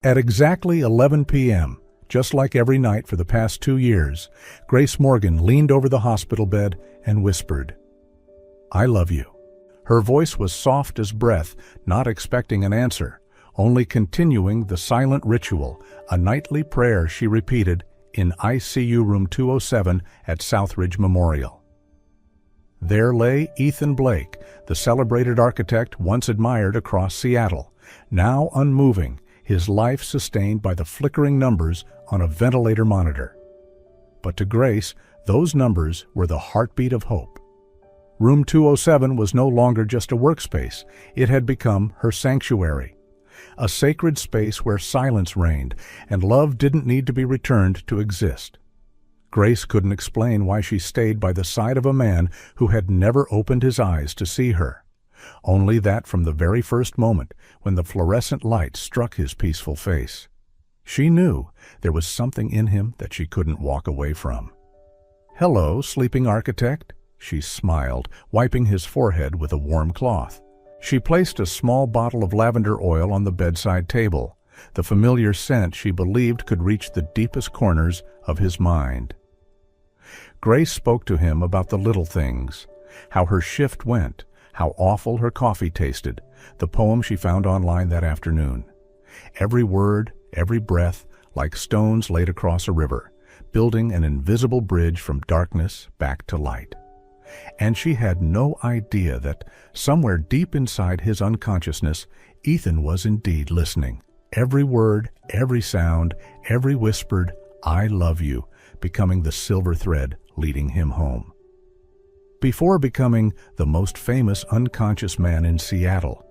At exactly 11 p.m., just like every night for the past 2 years, Grace Morgan leaned over the hospital bed and whispered, "I love you." Her voice was soft as breath, not expecting an answer, only continuing the silent ritual, a nightly prayer she repeated in ICU room 207 at Southridge Memorial. There lay Ethan Blake, the celebrated architect once admired across Seattle, now unmoving, his life sustained by the flickering numbers on a ventilator monitor. But to Grace, those numbers were the heartbeat of hope. Room 207 was no longer just a workspace. It had become her sanctuary, a sacred space where silence reigned and love didn't need to be returned to exist. Grace couldn't explain why she stayed by the side of a man who had never opened his eyes to see her. Only that from the very first moment when the fluorescent light struck his peaceful face, she knew there was something in him that she couldn't walk away from. "Hello, sleeping architect," she smiled, wiping his forehead with a warm cloth. She placed a small bottle of lavender oil on the bedside table, the familiar scent she believed could reach the deepest corners of his mind. Grace spoke to him about the little things, how her shift went, how awful her coffee tasted, the poem she found online that afternoon. Every word, every breath, like stones laid across a river, building an invisible bridge from darkness back to light. And she had no idea that, somewhere deep inside his unconsciousness, Ethan was indeed listening. Every word, every sound, every whispered, "I love you," becoming the silver thread leading him home. Before becoming the most famous unconscious man in Seattle,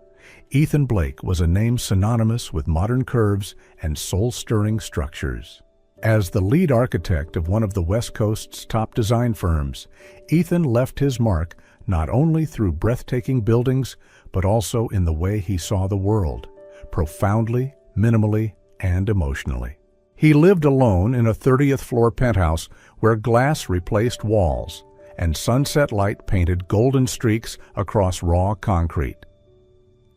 Ethan Blake was a name synonymous with modern curves and soul-stirring structures. As the lead architect of one of the West Coast's top design firms, Ethan left his mark not only through breathtaking buildings, but also in the way he saw the world, profoundly, minimally, and emotionally. He lived alone in a 30th floor penthouse where glass replaced walls and sunset light painted golden streaks across raw concrete.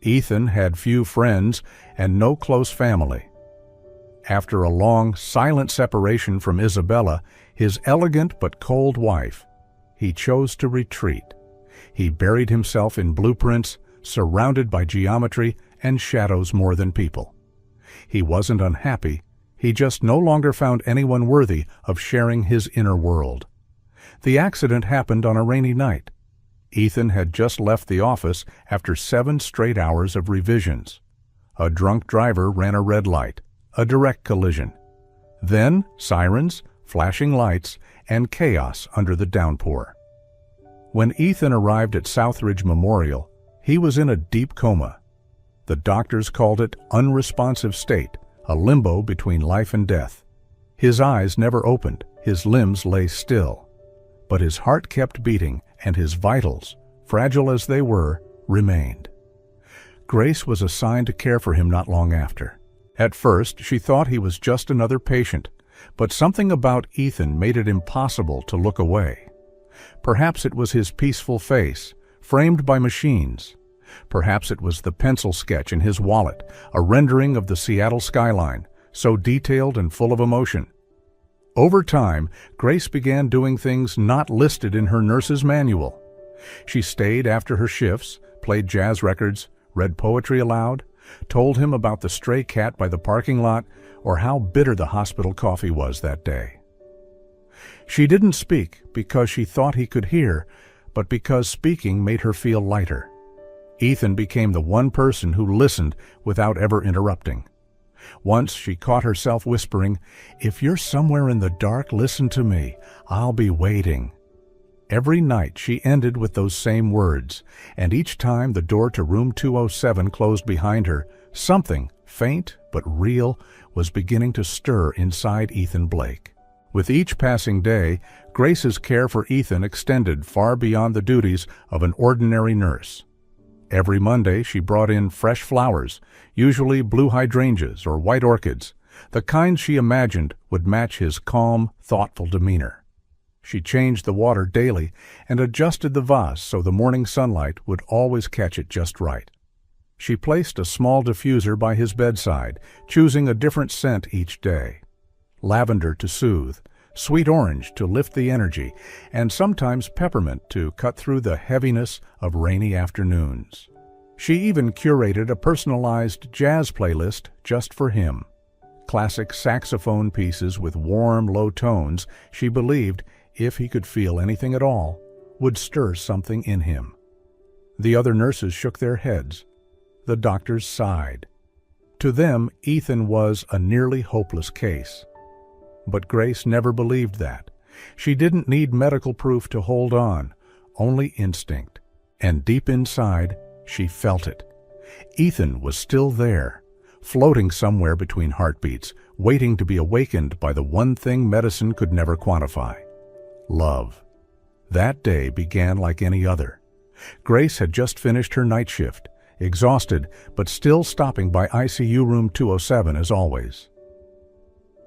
Ethan had few friends and no close family. After a long, silent separation from Isabella, his elegant but cold wife, he chose to retreat. He buried himself in blueprints, surrounded by geometry and shadows more than people. He wasn't unhappy, he just no longer found anyone worthy of sharing his inner world. The accident happened on a rainy night. Ethan had just left the office after 7 straight hours of revisions. A drunk driver ran a red light, a direct collision. Then sirens, flashing lights, and chaos under the downpour. When Ethan arrived at Southridge Memorial, he was in a deep coma. The doctors called it unresponsive state, a limbo between life and death. His eyes never opened, his limbs lay still. But his heart kept beating, and his vitals, fragile as they were, remained. Grace was assigned to care for him not long after. At first, she thought he was just another patient, but something about Ethan made it impossible to look away. Perhaps it was his peaceful face, framed by machines. Perhaps it was the pencil sketch in his wallet, a rendering of the Seattle skyline, so detailed and full of emotion. Over time, Grace began doing things not listed in her nurse's manual. She stayed after her shifts, played jazz records, read poetry aloud, told him about the stray cat by the parking lot, or how bitter the hospital coffee was that day. She didn't speak because she thought he could hear, but because speaking made her feel lighter. Ethan became the one person who listened without ever interrupting. Once she caught herself whispering, "If you're somewhere in the dark, listen to me. I'll be waiting." Every night she ended with those same words, and each time the door to room 207 closed behind her, something, faint but real, was beginning to stir inside Ethan Blake. With each passing day, Grace's care for Ethan extended far beyond the duties of an ordinary nurse. Every Monday she brought in fresh flowers, usually blue hydrangeas or white orchids, the kind she imagined would match his calm, thoughtful demeanor. She changed the water daily and adjusted the vase so the morning sunlight would always catch it just right. She placed a small diffuser by his bedside, choosing a different scent each day. Lavender to soothe, sweet orange to lift the energy, and sometimes peppermint to cut through the heaviness of rainy afternoons. She even curated a personalized jazz playlist just for him. Classic saxophone pieces with warm, low tones she believed, if he could feel anything at all, would stir something in him. The other nurses shook their heads. The doctors sighed. To them, Ethan was a nearly hopeless case. But Grace never believed that. She didn't need medical proof to hold on, only instinct. And deep inside, she felt it. Ethan was still there, floating somewhere between heartbeats, waiting to be awakened by the one thing medicine could never quantify: love. That day began like any other. Grace had just finished her night shift, exhausted but still stopping by ICU room 207 as always.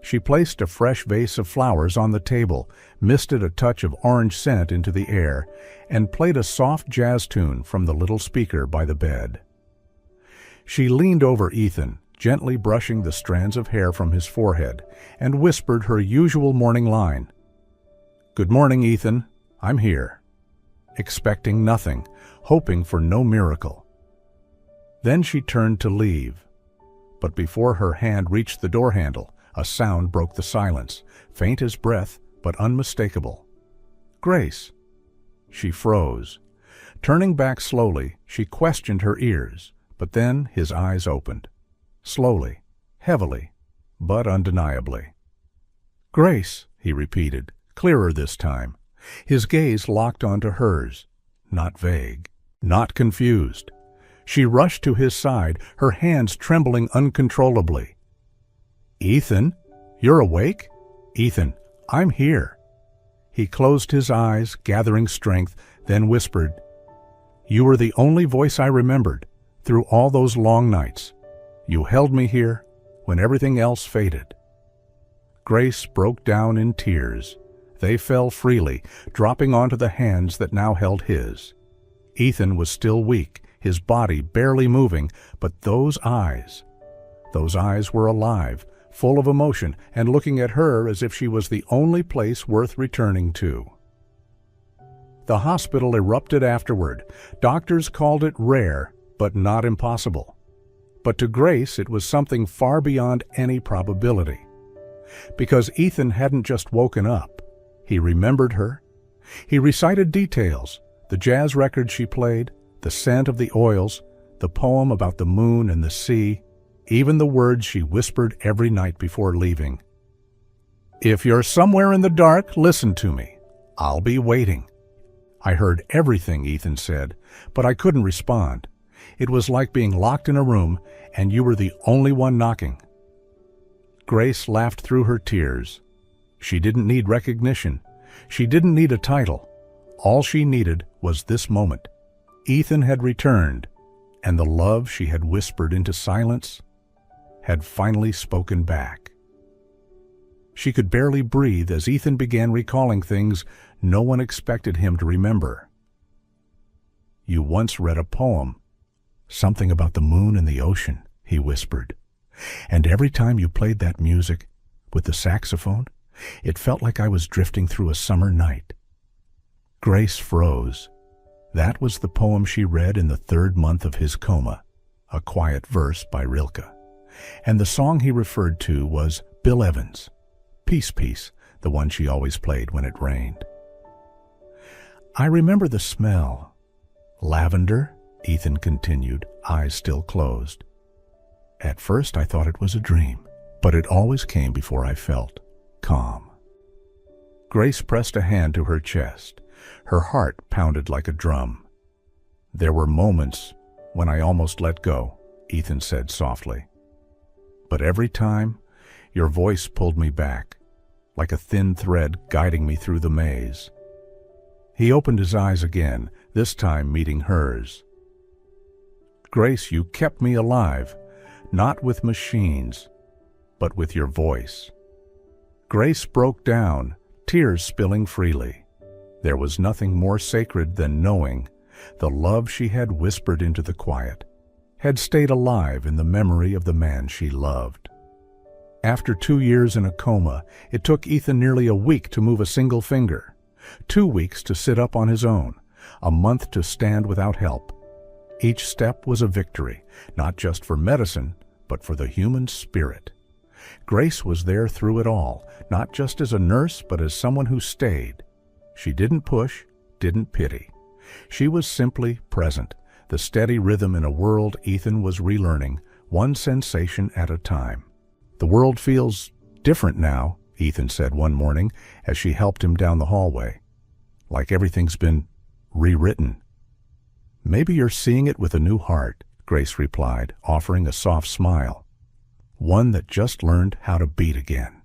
She placed a fresh vase of flowers on the table, misted a touch of orange scent into the air, and played a soft jazz tune from the little speaker by the bed. She leaned over Ethan, gently brushing the strands of hair from his forehead, and whispered her usual morning line. "Good morning, Ethan. I'm here." Expecting nothing, hoping for no miracle. Then she turned to leave. But before her hand reached the door handle, a sound broke the silence, faint as breath, but unmistakable. "Grace." She froze. Turning back slowly, she questioned her ears, but then his eyes opened. Slowly, heavily, but undeniably. "Grace," he repeated, clearer this time. His gaze locked onto hers, not vague, not confused. She rushed to his side, her hands trembling uncontrollably. "Ethan, you're awake?" "Ethan, I'm here." He closed his eyes, gathering strength, then whispered, "You were the only voice I remembered through all those long nights. You held me here when everything else faded." Grace broke down in tears. They fell freely, dropping onto the hands that now held his. Ethan was still weak, his body barely moving, but those eyes were alive, full of emotion, and looking at her as if she was the only place worth returning to. The hospital erupted afterward. Doctors called it rare, but not impossible. But to Grace it was something far beyond any probability. Because Ethan hadn't just woken up. He remembered her. He recited details, the jazz record she played, the scent of the oils, the poem about the moon and the sea, even the words she whispered every night before leaving. "If you're somewhere in the dark, listen to me. I'll be waiting." I heard everything Ethan said, but I couldn't respond. It was like being locked in a room and you were the only one knocking. Grace laughed through her tears. She didn't need recognition. She didn't need a title. All she needed was this moment. Ethan had returned, and the love she had whispered into silence had finally spoken back. She could barely breathe as Ethan began recalling things no one expected him to remember. "You once read a poem, something about the moon and the ocean," he whispered. "And every time you played that music with the saxophone, it felt like I was drifting through a summer night." Grace froze. That was the poem she read in the 3rd month of his coma, a quiet verse by Rilke. And the song he referred to was Bill Evans' Peace Piece, the one she always played when it rained. "I remember the smell. Lavender," Ethan continued, eyes still closed. "At first I thought it was a dream, but it always came before I felt calm." Grace pressed a hand to her chest. Her heart pounded like a drum. "There were moments when I almost let go," Ethan said softly. "But every time, your voice pulled me back, like a thin thread guiding me through the maze." He opened his eyes again, this time meeting hers. "Grace, you kept me alive, not with machines, but with your voice." Grace broke down, tears spilling freely. There was nothing more sacred than knowing the love she had whispered into the quiet. had stayed alive in the memory of the man she loved. After 2 years in a coma, it took Ethan nearly a week to move a single finger, 2 weeks to sit up on his own, a month to stand without help. Each step was a victory, not just for medicine, but for the human spirit. Grace was there through it all, not just as a nurse, but as someone who stayed. She didn't push, didn't pity. She was simply present, the steady rhythm in a world Ethan was relearning, one sensation at a time. "The world feels different now," Ethan said one morning as she helped him down the hallway. "Like everything's been rewritten." "Maybe you're seeing it with a new heart," Grace replied, offering a soft smile. "One that just learned how to beat again."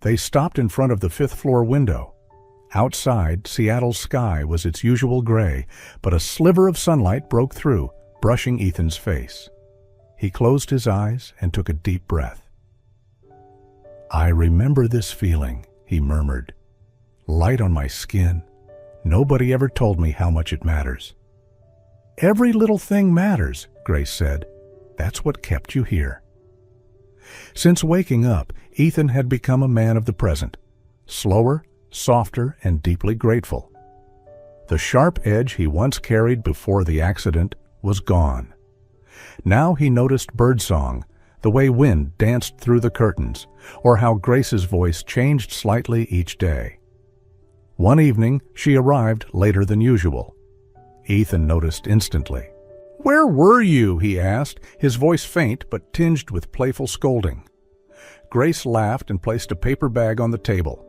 They stopped in front of the 5th-floor window. Outside, Seattle's sky was its usual gray, but a sliver of sunlight broke through, brushing Ethan's face. He closed his eyes and took a deep breath. "I remember this feeling," he murmured. "Light on my skin. Nobody ever told me how much it matters." "Every little thing matters," Grace said. "That's what kept you here." Since waking up, Ethan had become a man of the present, slower, softer, and deeply grateful. The sharp edge he once carried before the accident was gone. Now he noticed birdsong, the way wind danced through the curtains, or how Grace's voice changed slightly each day. One evening, she arrived later than usual. Ethan noticed instantly. "Where were you?" he asked, his voice faint but tinged with playful scolding. Grace laughed and placed a paper bag on the table.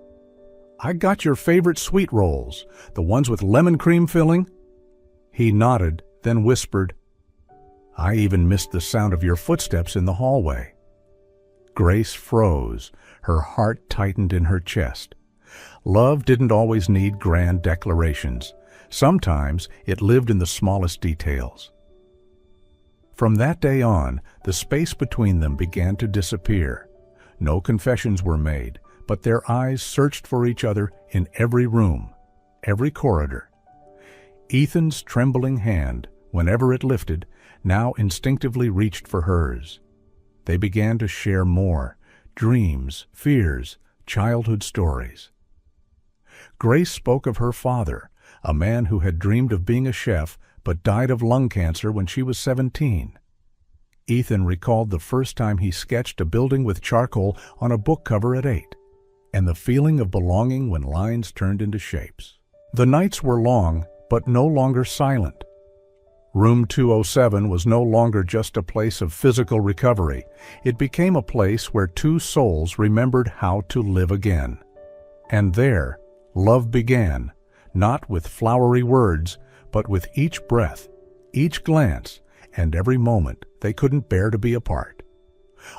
"I got your favorite sweet rolls, the ones with lemon cream filling." He nodded, then whispered, "I even missed the sound of your footsteps in the hallway." Grace froze, her heart tightened in her chest. Love didn't always need grand declarations. Sometimes it lived in the smallest details. From that day on, the space between them began to disappear. No confessions were made, but their eyes searched for each other in every room, every corridor. Ethan's trembling hand, whenever it lifted, now instinctively reached for hers. They began to share more, dreams, fears, childhood stories. Grace spoke of her father, a man who had dreamed of being a chef but died of lung cancer when she was 17. Ethan recalled the first time he sketched a building with charcoal on a book cover at 8, and the feeling of belonging when lines turned into shapes. The nights were long, but no longer silent. Room 207 was no longer just a place of physical recovery. It became a place where two souls remembered how to live again. And there, love began, not with flowery words, but with each breath, each glance, and every moment they couldn't bear to be apart.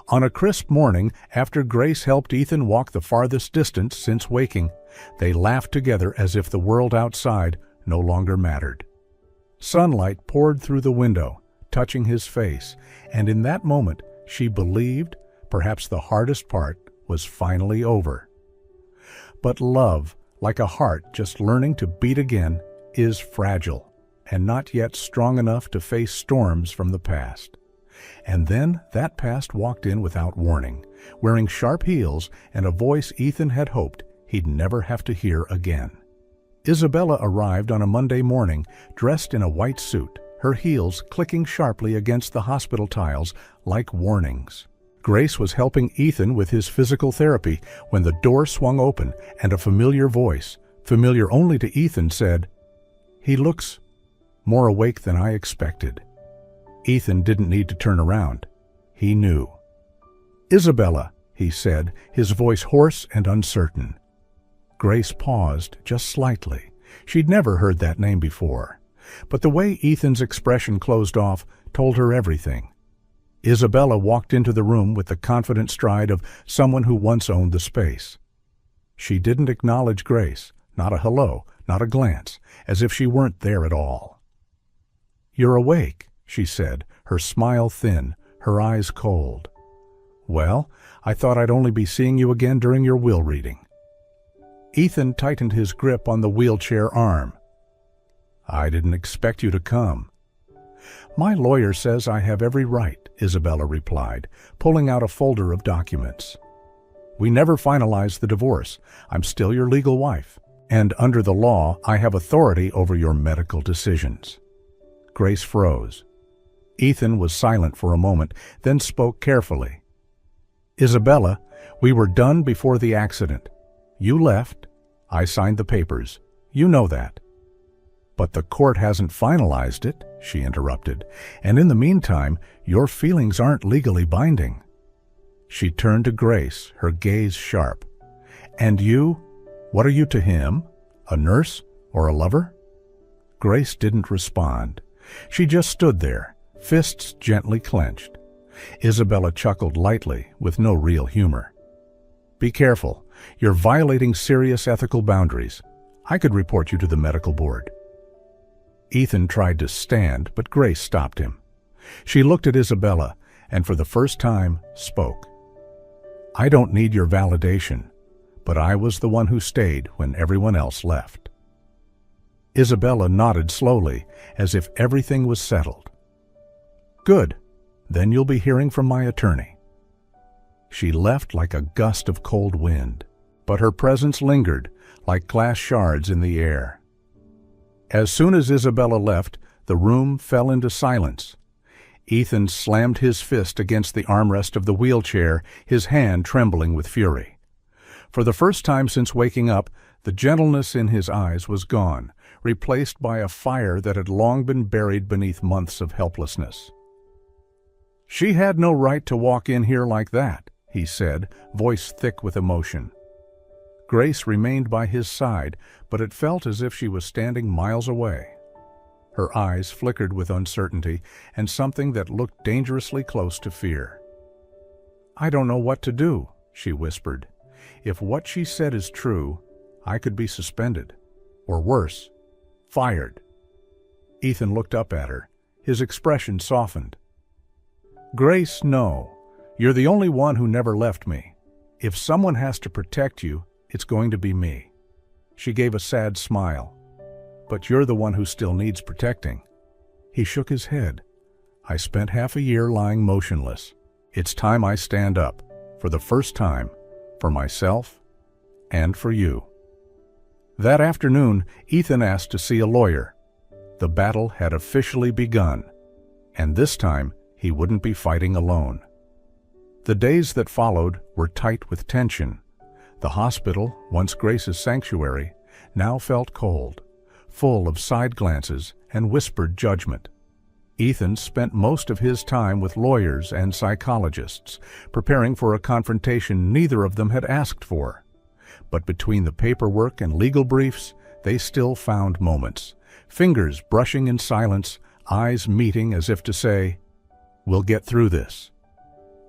On a crisp morning, after Grace helped Ethan walk the farthest distance since waking, they laughed together as if the world outside no longer mattered. Sunlight poured through the window, touching his face, and in that moment she believed perhaps the hardest part was finally over. But love, like a heart just learning to beat again, is fragile and not yet strong enough to face storms from the past. And then that past walked in without warning, wearing sharp heels and a voice Ethan had hoped he'd never have to hear again. Isabella arrived on a Monday morning, dressed in a white suit, her heels clicking sharply against the hospital tiles like warnings. Grace was helping Ethan with his physical therapy when the door swung open and a familiar voice, familiar only to Ethan, said, "He looks more awake than I expected." Ethan didn't need to turn around. He knew. "Isabella," he said, his voice hoarse and uncertain. Grace paused just slightly. She'd never heard that name before. But the way Ethan's expression closed off told her everything. Isabella walked into the room with the confident stride of someone who once owned the space. She didn't acknowledge Grace, not a hello, not a glance, as if she weren't there at all. "You're awake," she said, her smile thin, her eyes cold. "Well, I thought I'd only be seeing you again during your will reading." Ethan tightened his grip on the wheelchair arm. "I didn't expect you to come." "My lawyer says I have every right," Isabella replied, pulling out a folder of documents. "We never finalized the divorce. I'm still your legal wife. And under the law, I have authority over your medical decisions." Grace froze. Ethan was silent for a moment, then spoke carefully. "Isabella, we were done before the accident. You left. I signed the papers. You know that." "But the court hasn't finalized it," she interrupted, "and in the meantime, your feelings aren't legally binding." She turned to Grace, her gaze sharp. "And you? What are you to him? A nurse or a lover?" Grace didn't respond. She just stood there, fists gently clenched. Isabella chuckled lightly, with no real humor. "Be careful. You're violating serious ethical boundaries. I could report you to the medical board." Ethan tried to stand, but Grace stopped him. She looked at Isabella and for the first time spoke. "I don't need your validation, but I was the one who stayed when everyone else left." Isabella nodded slowly, as if everything was settled. "Good. Then you'll be hearing from my attorney." She left like a gust of cold wind, but her presence lingered like glass shards in the air. As soon as Isabella left, the room fell into silence. Ethan slammed his fist against the armrest of the wheelchair, his hand trembling with fury. For the first time since waking up, the gentleness in his eyes was gone, replaced by a fire that had long been buried beneath months of helplessness. "She had no right to walk in here like that," he said, voice thick with emotion. Grace remained by his side, but it felt as if she was standing miles away. Her eyes flickered with uncertainty and something that looked dangerously close to fear. "I don't know what to do," she whispered. "If what she said is true, I could be suspended. Or worse, fired." Ethan looked up at her. His expression softened. "Grace, no. You're the only one who never left me. If someone has to protect you, it's going to be me." She gave a sad smile. "But you're the one who still needs protecting." He shook his head. "I spent half a year lying motionless. It's time I stand up, for the first time, for myself and for you." That afternoon, Ethan asked to see a lawyer. The battle had officially begun, and this time he wouldn't be fighting alone. The days that followed were tight with tension. The hospital, once Grace's sanctuary, now felt cold, full of side glances and whispered judgment. Ethan spent most of his time with lawyers and psychologists, preparing for a confrontation neither of them had asked for. But between the paperwork and legal briefs, they still found moments, fingers brushing in silence, eyes meeting as if to say, "We'll get through this."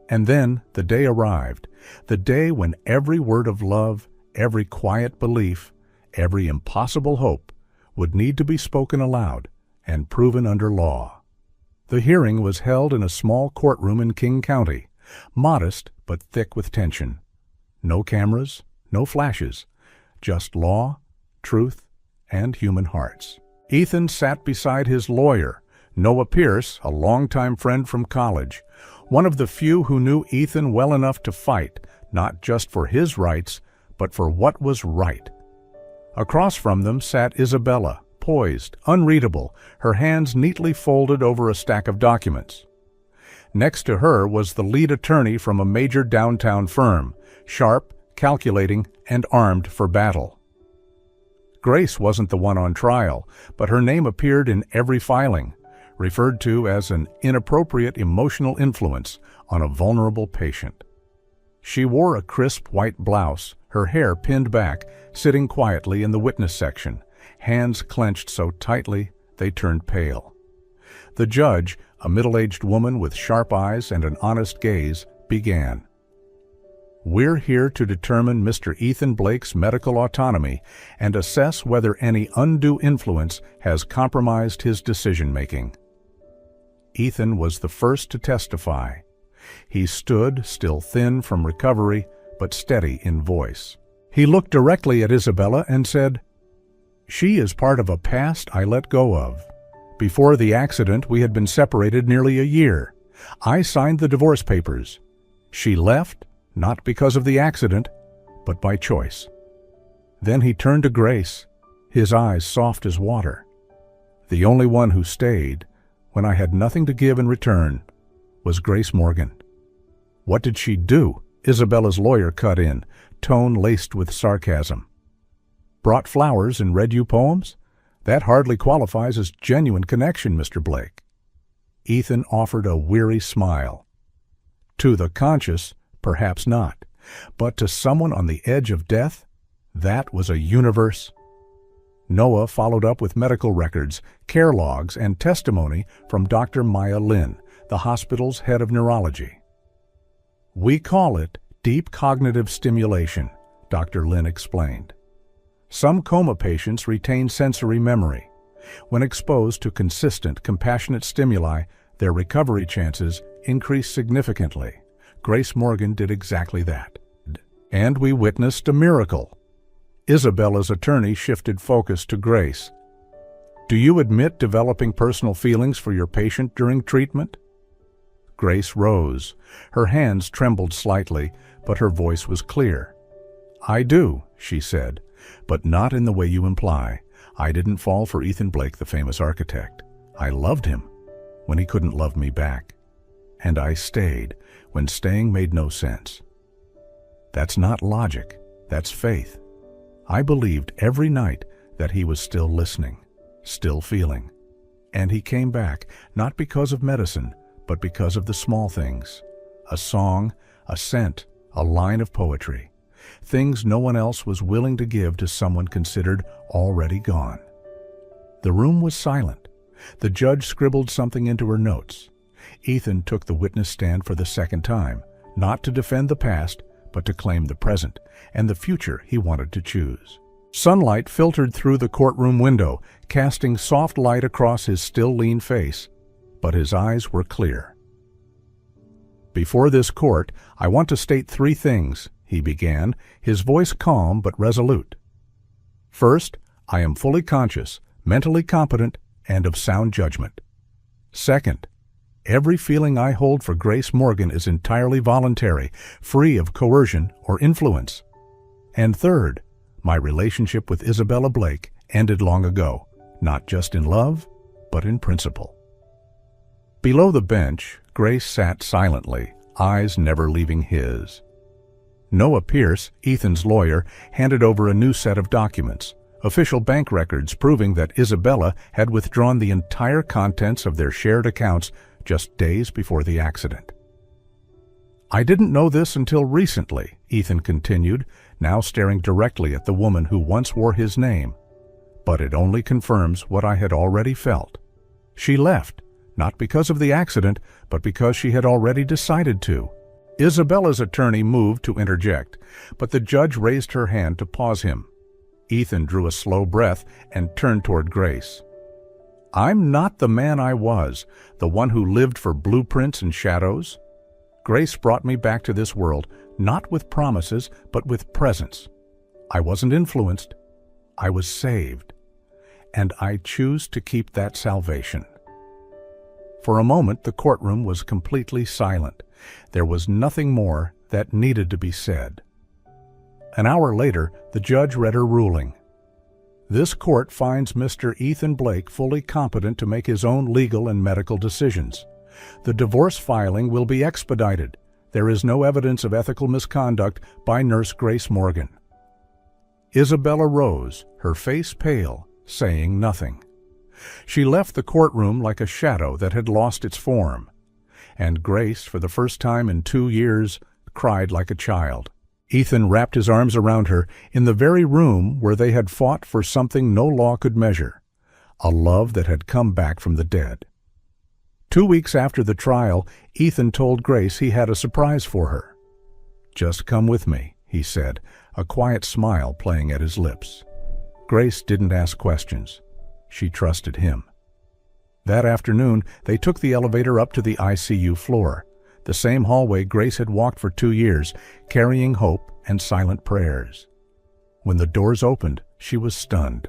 And then the day arrived, the day when every word of love, every quiet belief, every impossible hope would need to be spoken aloud and proven under law. The hearing was held in a small courtroom in King County, modest but thick with tension. No cameras, no flashes, just law, truth, and human hearts. Ethan sat beside his lawyer, Noah Pierce, a longtime friend from college, one of the few who knew Ethan well enough to fight, not just for his rights, but for what was right. Across from them sat Isabella, poised, unreadable, her hands neatly folded over a stack of documents. Next to her was the lead attorney from a major downtown firm, sharp, calculating, and armed for battle. Grace wasn't the one on trial, but her name appeared in every filing, referred to as an inappropriate emotional influence on a vulnerable patient. She wore a crisp white blouse, her hair pinned back, sitting quietly in the witness section, hands clenched so tightly they turned pale. The judge, a middle-aged woman with sharp eyes and an honest gaze, began. "We're here to determine Mr. Ethan Blake's medical autonomy and assess whether any undue influence has compromised his decision-making." Ethan was the first to testify. He stood, still thin from recovery, but steady in voice. He looked directly at Isabella and said, "She is part of a past I let go of, Before the accident, we had been separated nearly a year. I signed the divorce papers. She left, not because of the accident, but by choice. Then he turned to Grace, his eyes soft as water. The only one who stayed, when I had nothing to give in return, was Grace Morgan. What did she do? Isabella's lawyer cut in, tone laced with sarcasm. Brought flowers and read you poems? That hardly qualifies as genuine connection, Mr. Blake. Ethan offered a weary smile. To the conscious, perhaps not, but to someone on the edge of death, that was a universe. Noah followed up with medical records, care logs, and testimony from Dr. Maya Lin, the hospital's head of neurology. We call it deep cognitive stimulation, Dr. Lin explained. Some coma patients retain sensory memory. When exposed to consistent, compassionate stimuli, their recovery chances increase significantly. Grace Morgan did exactly that. And we witnessed a miracle. Isabella's attorney shifted focus to Grace. Do you admit developing personal feelings for your patient during treatment? Grace rose. Her hands trembled slightly, but her voice was clear. I do, she said, but not in the way you imply. I didn't fall for Ethan Blake, the famous architect. I loved him when he couldn't love me back. And I stayed when staying made no sense. That's not logic, that's faith. I believed every night that he was still listening, still feeling. And he came back, not because of medicine, but because of the small things. A song, a scent, a line of poetry. Things no one else was willing to give to someone considered already gone. The room was silent. The judge scribbled something into her notes. Ethan took the witness stand for the second time, not to defend the past, but to claim the present and the future he wanted to choose. Sunlight filtered through the courtroom window, casting soft light across his still lean face, but his eyes were clear. Before this court, I want to state 3 things, he began, his voice calm but resolute. First, I am fully conscious, mentally competent, and of sound judgment. Second, every feeling I hold for Grace Morgan is entirely voluntary, free of coercion or influence. And third, my relationship with Isabella Blake ended long ago, not just in love, but in principle. Below the bench, Grace sat silently, eyes never leaving his. Noah Pierce, Ethan's lawyer, handed over a new set of documents, official bank records proving that Isabella had withdrawn the entire contents of their shared accounts just days before the accident. I didn't know this until recently, Ethan continued, now staring directly at the woman who once wore his name. But it only confirms what I had already felt. She left, not because of the accident, but because she had already decided to. Isabella's attorney moved to interject, but the judge raised her hand to pause him. Ethan drew a slow breath and turned toward Grace. I'm not the man I was, the one who lived for blueprints and shadows. Grace brought me back to this world, not with promises, but with presence. I wasn't influenced. I was saved. And I choose to keep that salvation. For a moment, the courtroom was completely silent. There was nothing more that needed to be said. An hour later, the judge read her ruling. This court finds Mr. Ethan Blake fully competent to make his own legal and medical decisions. The divorce filing will be expedited. There is no evidence of ethical misconduct by Nurse Grace Morgan. Isabella rose, her face pale, saying nothing. She left the courtroom like a shadow that had lost its form. And Grace, for the first time in 2 years, cried like a child. Ethan wrapped his arms around her in the very room where they had fought for something no law could measure, a love that had come back from the dead. 2 weeks after the trial, Ethan told Grace he had a surprise for her. Just come with me, he said, a quiet smile playing at his lips. Grace didn't ask questions. She trusted him. That afternoon, they took the elevator up to the ICU floor, the same hallway Grace had walked for 2 years, carrying hope and silent prayers. When the doors opened, she was stunned.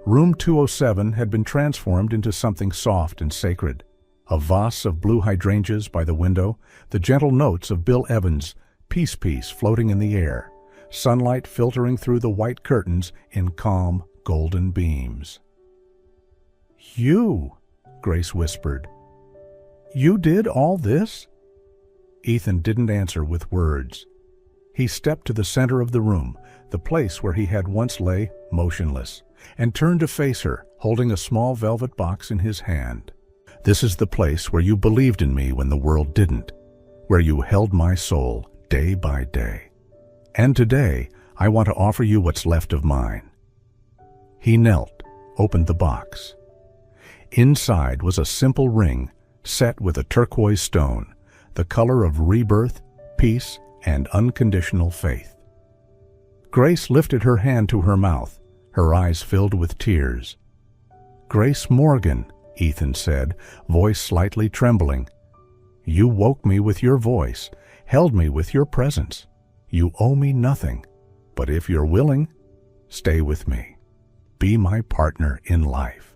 Room 207 had been transformed into something soft and sacred. A vase of blue hydrangeas by the window, the gentle notes of Bill Evans' Peace Piece floating in the air, sunlight filtering through the white curtains in calm, golden beams. "You," Grace whispered. "You did all this?" Ethan didn't answer with words. He stepped to the center of the room, the place where he had once lay motionless, and turned to face her, holding a small velvet box in his hand. "This is the place where you believed in me when the world didn't, where you held my soul day by day. And today, I want to offer you what's left of mine." He knelt, opened the box. Inside was a simple ring set with a turquoise stone, the color of rebirth, peace, and unconditional faith. Grace lifted her hand to her mouth, her eyes filled with tears. "Grace Morgan," Ethan said, voice slightly trembling. "You woke me with your voice, held me with your presence. You owe me nothing, but if you're willing, stay with me. Be my partner in life."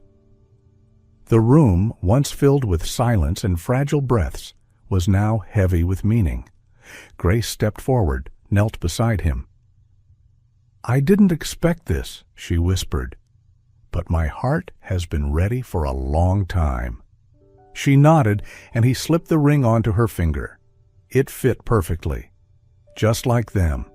The room, once filled with silence and fragile breaths, was now heavy with meaning. Grace stepped forward, knelt beside him. "I didn't expect this," she whispered, "but my heart has been ready for a long time." She nodded, and he slipped the ring onto her finger. It fit perfectly, just like them.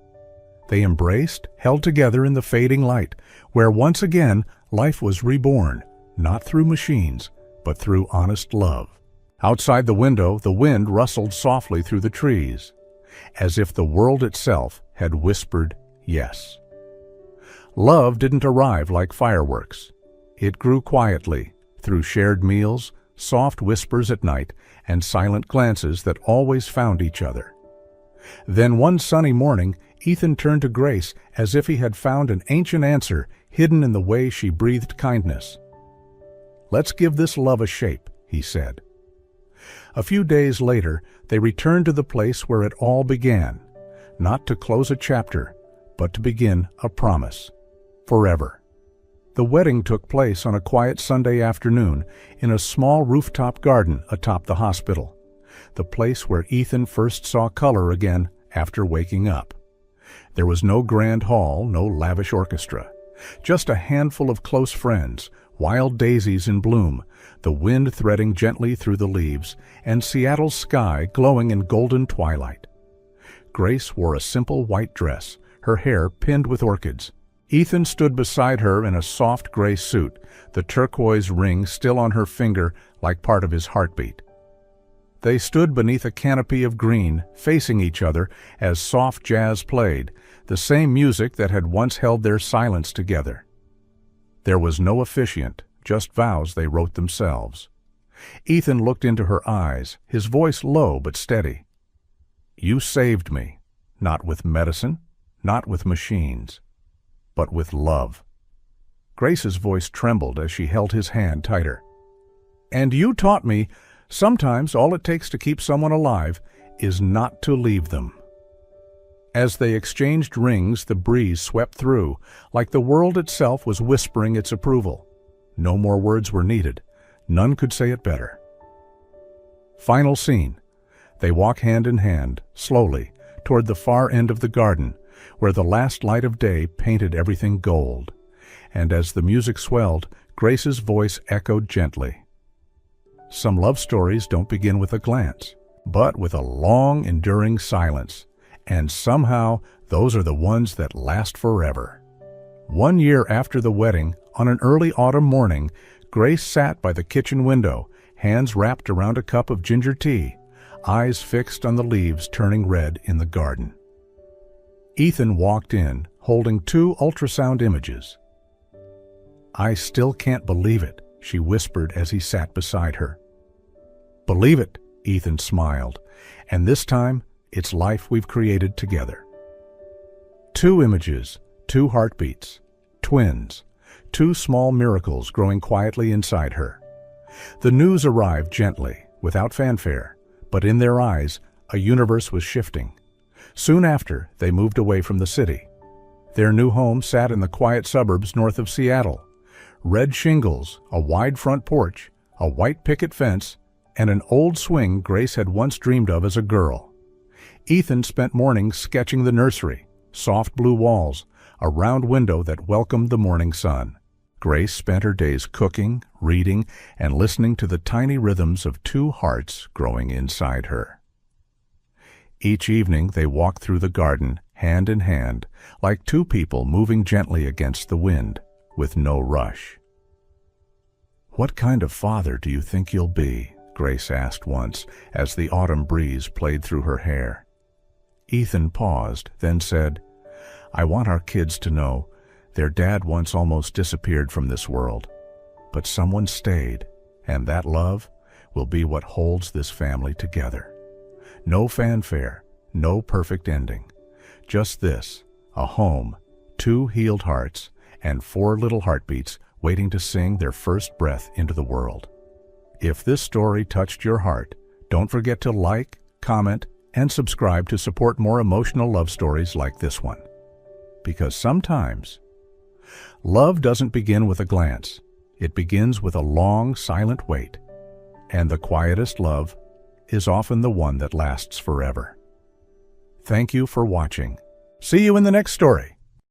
They embraced, held together in the fading light, where once again life was reborn, not through machines, but through honest love. Outside the window, the wind rustled softly through the trees, as if the world itself had whispered yes. Love didn't arrive like fireworks. It grew quietly, through shared meals, soft whispers at night, and silent glances that always found each other. Then one sunny morning, Ethan turned to Grace as if he had found an ancient answer hidden in the way she breathed kindness. "Let's give this love a shape," he said. A few days later, they returned to the place where it all began, not to close a chapter, but to begin a promise. Forever. The wedding took place on a quiet Sunday afternoon in a small rooftop garden atop the hospital, the place where Ethan first saw color again after waking up. There was no grand hall, no lavish orchestra, just a handful of close friends, wild daisies in bloom, the wind threading gently through the leaves, and Seattle's sky glowing in golden twilight. Grace wore a simple white dress, her hair pinned with orchids. Ethan stood beside her in a soft gray suit, the turquoise ring still on her finger like part of his heartbeat. They stood beneath a canopy of green, facing each other as soft jazz played, the same music that had once held their silence together. There was no officiant, just vows they wrote themselves. Ethan looked into her eyes, his voice low but steady. "You saved me, not with medicine, not with machines, but with love." Grace's voice trembled as she held his hand tighter. "And you taught me sometimes all it takes to keep someone alive is not to leave them." As they exchanged rings, the breeze swept through, like the world itself was whispering its approval. No more words were needed. None could say it better. Final scene. They walk hand in hand, slowly, toward the far end of the garden, where the last light of day painted everything gold. And as the music swelled, Grace's voice echoed gently. "Some love stories don't begin with a glance, but with a long, enduring silence. And somehow, those are the ones that last forever." 1 year after the wedding, on an early autumn morning, Grace sat by the kitchen window, hands wrapped around a cup of ginger tea, eyes fixed on the leaves turning red in the garden. Ethan walked in, holding 2 ultrasound images. "I still can't believe it," she whispered as he sat beside her. "Believe it," Ethan smiled, "and this time, it's life we've created together." 2 images, 2 heartbeats, twins, 2 small miracles growing quietly inside her. The news arrived gently, without fanfare, but in their eyes, a universe was shifting. Soon after, they moved away from the city. Their new home sat in the quiet suburbs north of Seattle. Red shingles, a wide front porch, a white picket fence, and an old swing Grace had once dreamed of as a girl. Ethan spent mornings sketching the nursery, soft blue walls, a round window that welcomed the morning sun. Grace spent her days cooking, reading, and listening to the tiny rhythms of two hearts growing inside her. Each evening they walked through the garden, hand in hand, like two people moving gently against the wind, with no rush. "What kind of father do you think you'll be?" Grace asked once, as the autumn breeze played through her hair. Ethan paused, then said, "I want our kids to know their dad once almost disappeared from this world, but someone stayed, and that love will be what holds this family together. No fanfare, no perfect ending. Just this, a home, two healed hearts, and 4 little heartbeats waiting to sing their first breath into the world." If this story touched your heart, don't forget to like, comment, and subscribe to support more emotional love stories like this one. Because sometimes, love doesn't begin with a glance. It begins with a long, silent wait. And the quietest love is often the one that lasts forever. Thank you for watching. See you in the next story.